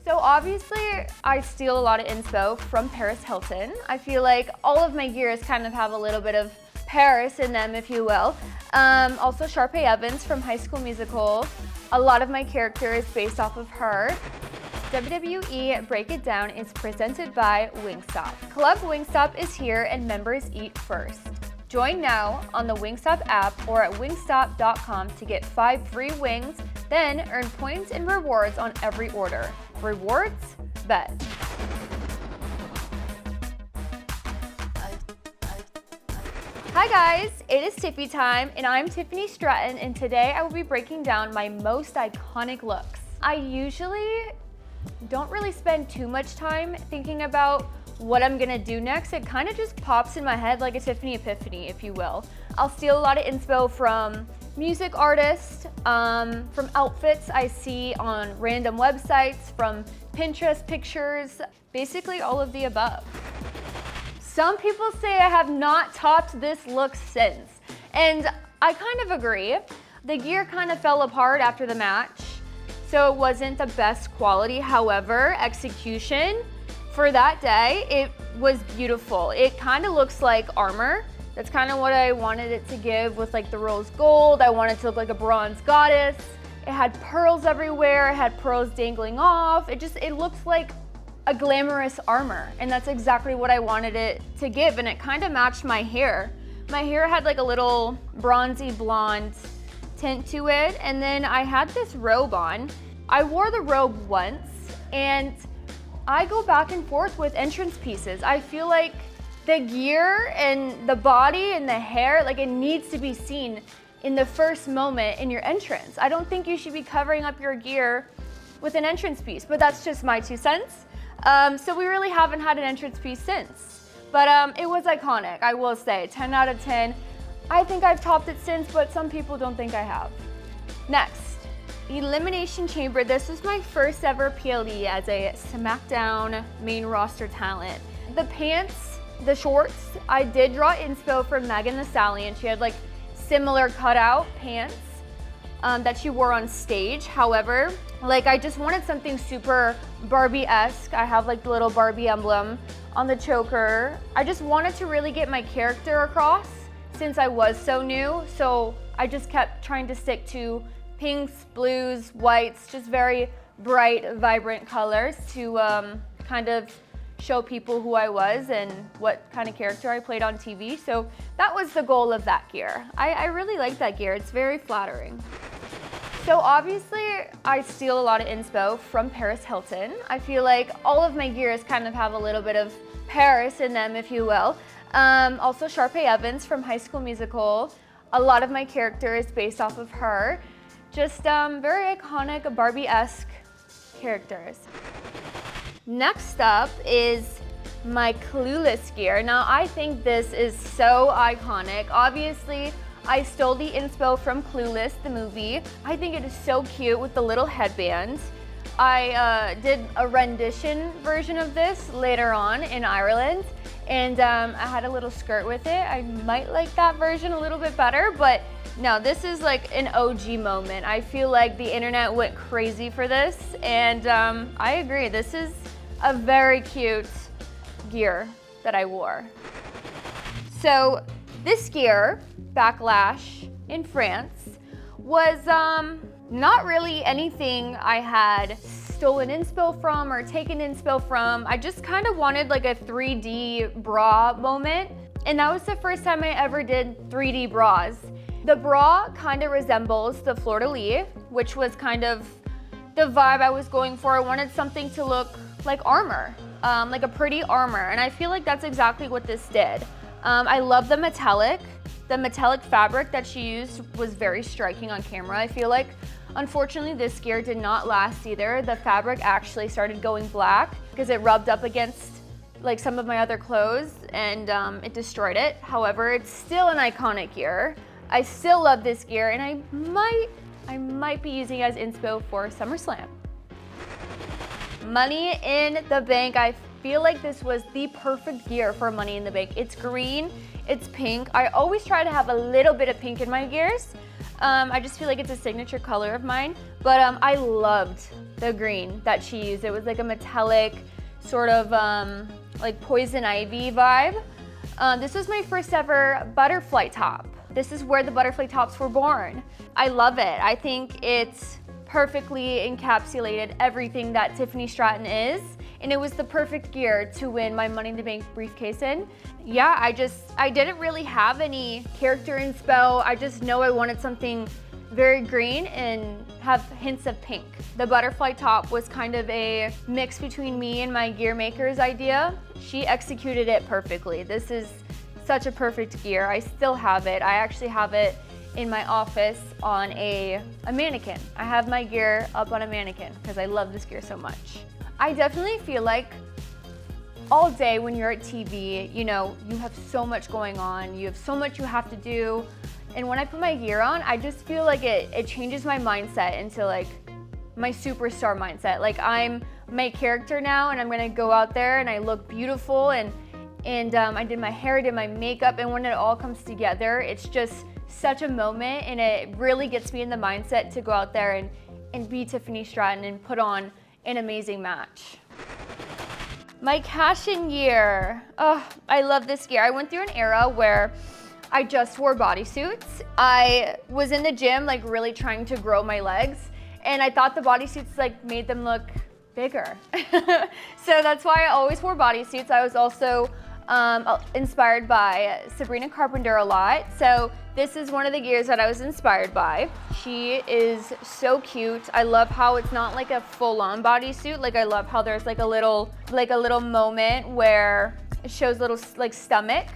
So obviously, I steal a lot of inspo from Paris Hilton. I feel like all of my gears kind of have a little bit of Paris in them, if you will. Also Sharpay Evans from High School Musical. A lot of my character is based off of her. WWE Break It Down is presented by Wingstop. Club Wingstop is here and members eat first. Join now on the Wingstop app or at wingstop.com to get 5 free wings, then earn points and rewards on every order. Rewards? Bet. Hi guys, it is Tiffy time and I'm Tiffany Stratton, and today I will be breaking down my most iconic looks. I usually don't really spend too much time thinking about what I'm gonna do next. It kind of just pops in my head like a Tiffany epiphany, if you will. I'll steal a lot of inspo from music artists, from outfits I see on random websites, from Pinterest pictures, basically all of the above. Some people say I have not topped this look since, and I kind of agree. The gear kind of fell apart after the match, so it wasn't the best quality. However, execution for that day, it was beautiful. It kind of looks like armor. That's kind of what I wanted it to give with like the rose gold. I wanted it to look like a bronze goddess. It had pearls everywhere. It had pearls dangling off. It looks like a glamorous armor, and that's exactly what I wanted it to give, and it kind of matched my hair. My hair had like a little bronzy blonde tint to it, and then I had this robe on. I wore the robe once, and I go back and forth with entrance pieces. I feel like the gear and the body and the hair, like it needs to be seen in the first moment in your entrance. I don't think you should be covering up your gear with an entrance piece, but that's just my 2 cents. So we really haven't had an entrance piece since, but it was iconic, I will say, 10 out of 10. I think I've topped it since, but some people don't think I have. Next, Elimination Chamber. This was my first ever PLE as a SmackDown main roster talent. The pants, the shorts, I did draw inspo from Megan Thee Stallion. She had like similar cutout pants that she wore on stage. However, like I just wanted something super Barbie-esque. I have like the little Barbie emblem on the choker. I just wanted to really get my character across since I was so new. So I just kept trying to stick to pinks, blues, whites, just very bright, vibrant colors to kind of show people who I was and what kind of character I played on TV. So that was the goal of that gear. I really like that gear. It's very flattering. So obviously, I steal a lot of inspo from Paris Hilton. I feel like all of my gears kind of have a little bit of Paris in them, if you will. Also Sharpay Evans from High School Musical. A lot of my character is based off of her. Just very iconic Barbie-esque characters. Next up is my Clueless gear. Now I think this is so iconic. Obviously, I stole the inspo from Clueless, the movie. I think it is so cute with the little headband. I did a rendition version of this later on in Ireland, and I had a little skirt with it. I might like that version a little bit better, but no, this is like an OG moment. I feel like the internet went crazy for this, and I agree. This is a very cute gear that I wore. So this gear, Backlash in France, was not really anything I had stolen inspo from or taken inspo from. I just kind of wanted like a 3D bra moment, and that was the first time I ever did 3D bras. The bra kind of resembles the fleur-de-lis, which was kind of the vibe I was going for. I wanted something to look like armor, like a pretty armor, and I feel like that's exactly what this did. I love the metallic. The metallic fabric that she used was very striking on camera, I feel like. Unfortunately, this gear did not last either. The fabric actually started going black because it rubbed up against like some of my other clothes, and it destroyed it. However, it's still an iconic gear. I still love this gear, and I might be using it as inspo for SummerSlam. Money in the Bank. I feel like this was the perfect gear for Money in the Bank. It's green, it's pink. I always try to have a little bit of pink in my gears. I just feel like it's a signature color of mine, But I loved the green that she used. It was like a metallic sort of like poison ivy vibe. This was my first ever butterfly top. This is where the butterfly tops were born. I love it. I think it's perfectly encapsulated everything that Tiffany Stratton is, and it was the perfect gear to win my Money in the Bank briefcase in. Yeah, I didn't really have any character inspo. I just know I wanted something very green and have hints of pink. The butterfly top was kind of a mix between me and my gear maker's idea. She executed it perfectly. This is such a perfect gear. I still have it. I actually have it in my office on a mannequin. I have my gear up on a mannequin because I love this gear so much. I definitely feel like all day when you're at TV, you know, you have so much going on, you have so much you have to do. And when I put my gear on, I just feel like it changes my mindset into like my superstar mindset. Like I'm my character now and I'm gonna go out there and I look beautiful and I did my hair, did my makeup, and when it all comes together, it's just such a moment and it really gets me in the mindset to go out there and be Tiffany Stratton and put on an amazing match. My cash-in year. Oh, I love this gear. I went through an era where I just wore bodysuits. I was in the gym like really trying to grow my legs and I thought the bodysuits like made them look bigger. So that's why I always wore bodysuits. I was also inspired by Sabrina Carpenter a lot. So this is one of the gears that I was inspired by. She is so cute. I love how it's not like a full-on bodysuit. Like I love how there's like a little moment where it shows little like stomach.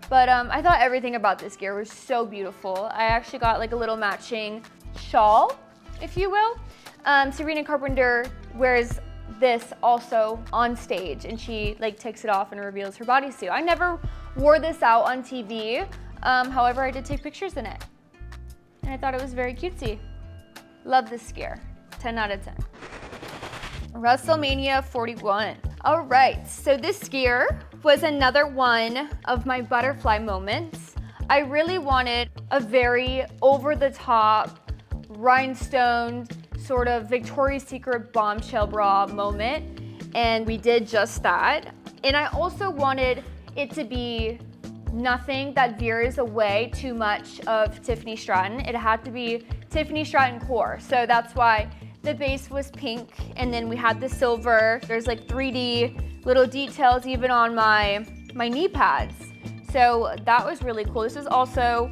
But I thought everything about this gear was so beautiful. I actually got like a little matching shawl, if you will. Sabrina Carpenter wears this also on stage and she like takes it off and reveals her bodysuit. I never wore this out on TV. However, I did take pictures in it and I thought it was very cutesy. Love this gear, 10 out of 10. WrestleMania 41. All right, so this gear was another one of my butterfly moments. I really wanted a very over-the-top, rhinestone, sort of Victoria's Secret bombshell bra moment, and we did just that. And I also wanted it to be nothing that veers away too much of Tiffany Stratton. It had to be Tiffany Stratton core, so that's why the base was pink, and then we had the silver. There's like 3D little details even on my knee pads. So that was really cool. This is also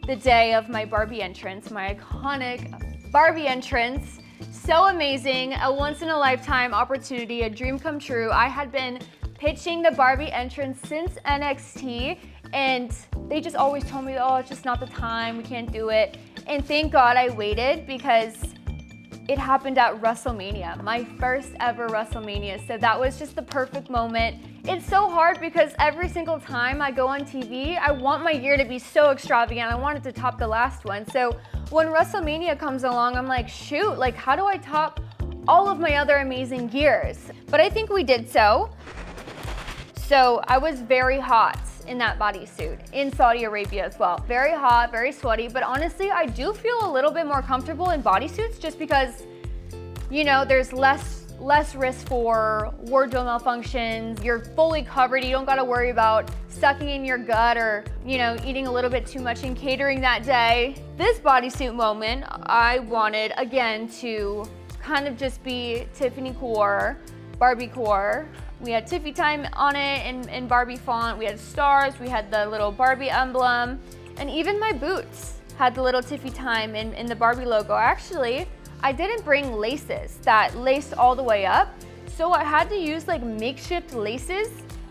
the day of my Barbie entrance, my iconic Barbie entrance. So amazing, a once in a lifetime opportunity, a dream come true. I had been pitching the Barbie entrance since NXT and they just always told me, oh, it's just not the time, we can't do it. And thank God I waited because it happened at WrestleMania, my first ever WrestleMania. So that was just the perfect moment. It's so hard because every single time I go on TV, I want my gear to be so extravagant. I want it to top the last one. So when WrestleMania comes along, I'm like, shoot, like how do I top all of my other amazing gears? But I think we did so. So I was very hot in that bodysuit in Saudi Arabia as well. Very hot, very sweaty, but honestly, I do feel a little bit more comfortable in bodysuits just because, you know, there's less risk for wardrobe malfunctions. You're fully covered. You don't gotta worry about sucking in your gut or, you know, eating a little bit too much in catering that day. This bodysuit moment, I wanted, again, to kind of just be Tiffany core, Barbie core. We had Tiffy Time on it in Barbie font. We had stars, we had the little Barbie emblem, and even my boots had the little Tiffy Time in the Barbie logo. Actually, I didn't bring laces that laced all the way up, so I had to use like makeshift laces.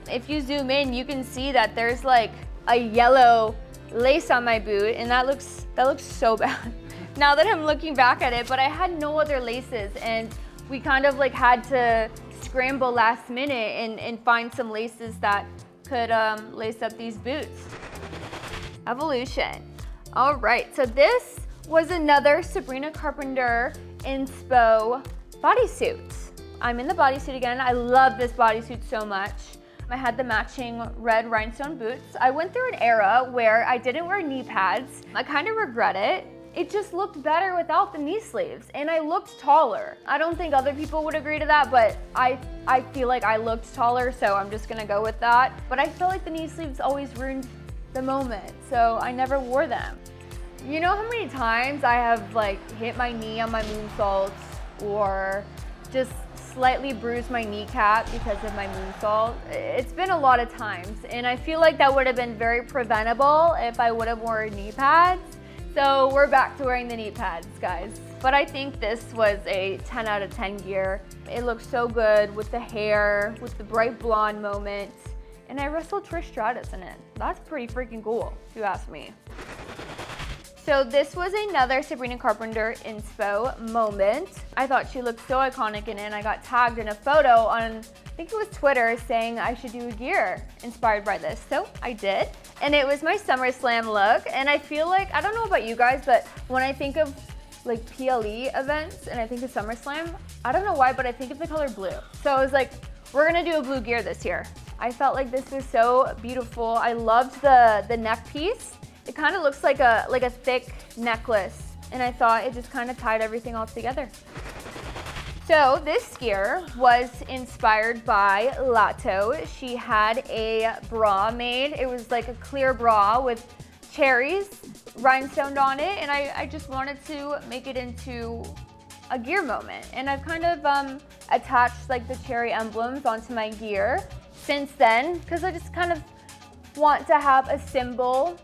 If you zoom in, you can see that there's like a yellow lace on my boot, and that looks so bad now that I'm looking back at it, but I had no other laces, and we kind of like had to scramble last minute and find some laces that could lace up these boots. Evolution. All right, so this was another Sabrina Carpenter inspo bodysuit. I'm in the bodysuit again. I love this bodysuit so much. I had the matching red rhinestone boots. I went through an era where I didn't wear knee pads. I kind of regret it. it just looked better without the knee sleeves, and I looked taller. I don't think other people would agree to that, but I feel like I looked taller, so I'm just gonna go with that. But I feel like the knee sleeves always ruined the moment, so I never wore them. You know how many times I have like hit my knee on my moonsaults or just slightly bruised my kneecap because of my moonsault? It's been a lot of times, and I feel like that would have been very preventable if I would have worn knee pads. So we're back to wearing the knee pads, guys. But I think this was a 10 out of 10 gear. It looks so good with the hair, with the bright blonde moment, and I wrestled Trish Stratus in it. That's pretty freaking cool, if you ask me. So this was another Sabrina Carpenter inspo moment. I thought she looked so iconic in it, and I got tagged in a photo on, I think it was Twitter, saying I should do a gear inspired by this. So I did, and it was my SummerSlam look. And I feel like, I don't know about you guys, but when I think of like PLE events and I think of SummerSlam, I don't know why, but I think of the color blue. So I was like, we're gonna do a blue gear this year. I felt like this was so beautiful. I loved the neck piece. It kind of looks like a thick necklace, and I thought it just kind of tied everything all together. So this gear was inspired by Lato. She had a bra made. It was like a clear bra with cherries rhinestoned on it, and I just wanted to make it into a gear moment. And I've kind of attached like the cherry emblems onto my gear since then, because I just kind of want to have a symbol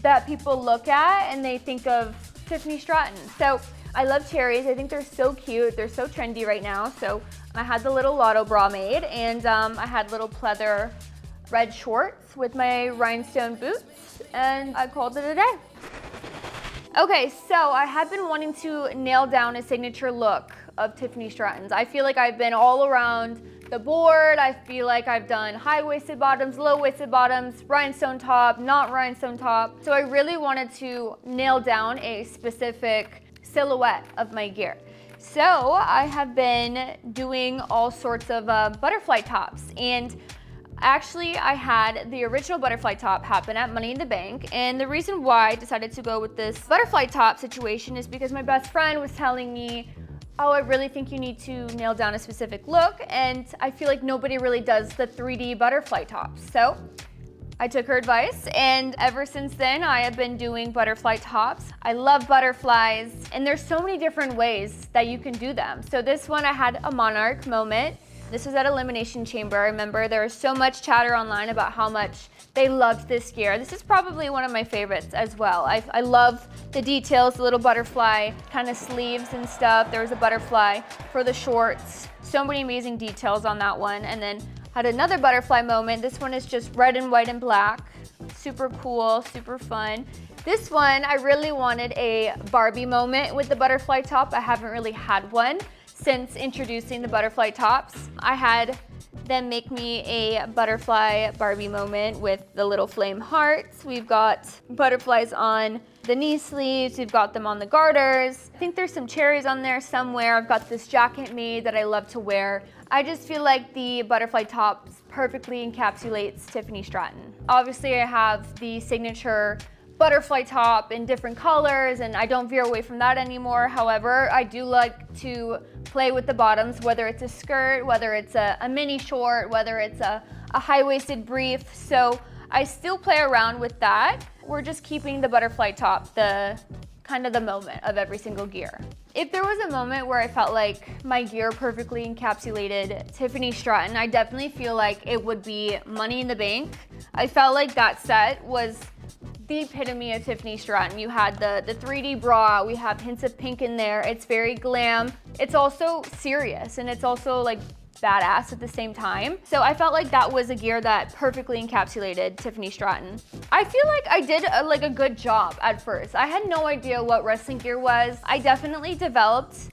that people look at and they think of Tiffany Stratton. So I love cherries. I think they're so cute. They're so trendy right now. So I had the little Lotto bra made, and I had little pleather red shorts with my rhinestone boots, and I called it a day. Okay, so I have been wanting to nail down a signature look of Tiffany Stratton's. I feel like I've been all around the board. I feel like I've done high-waisted bottoms, low-waisted bottoms, rhinestone top, not rhinestone top. So I really wanted to nail down a specific silhouette of my gear. So I have been doing all sorts of butterfly tops, and actually I had the original butterfly top happen at Money in the Bank, and the reason why I decided to go with this butterfly top situation is because my best friend was telling me, oh, I really think you need to nail down a specific look, and I feel like nobody really does the 3D butterfly tops. So I took her advice, and ever since then I have been doing butterfly tops. I love butterflies, and there's so many different ways that you can do them. So this one I had a monarch moment. This was at Elimination Chamber. I remember there was so much chatter online about how much they loved this gear. This is probably one of my favorites as well. I love the details, the little butterfly kind of sleeves and stuff. There was a butterfly for the shorts. So many amazing details on that one. And then had another butterfly moment. This one is just red and white and black. Super cool, super fun. This one, I really wanted a Barbie moment with the butterfly top. I haven't really had one since introducing the butterfly tops. I had them make me a butterfly Barbie moment with the little flame hearts. We've got butterflies on the knee sleeves. We've got them on the garters. I think there's some cherries on there somewhere. I've got this jacket made that I love to wear. I just feel like the butterfly tops perfectly encapsulates Tiffany Stratton. Obviously, I have the signature butterfly top in different colors, and I don't veer away from that anymore. However, I do like to play with the bottoms, whether it's a skirt, whether it's a mini short, whether it's a high-waisted brief. So I still play around with that. We're just keeping the butterfly top the kind of the moment of every single gear. If there was a moment where I felt like my gear perfectly encapsulated Tiffany Stratton, I definitely feel like it would be Money in the Bank. I felt like that set was the epitome of Tiffany Stratton. You had the 3D bra, we have hints of pink in there. It's very glam. It's also serious, and it's also like badass at the same time. So I felt like that was a gear that perfectly encapsulated Tiffany Stratton. I feel like I did a good job at first. I had no idea what wrestling gear was. I definitely developed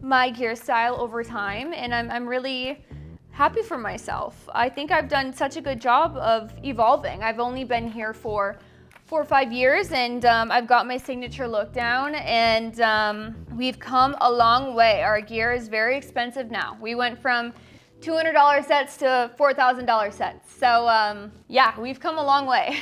my gear style over time, and I'm really happy for myself. I think I've done such a good job of evolving. I've only been here for 4 or 5 years, and I've got my signature look down, and we've come a long way. Our gear is very expensive now. We went from $200 sets to $4,000 sets. So yeah, we've come a long way.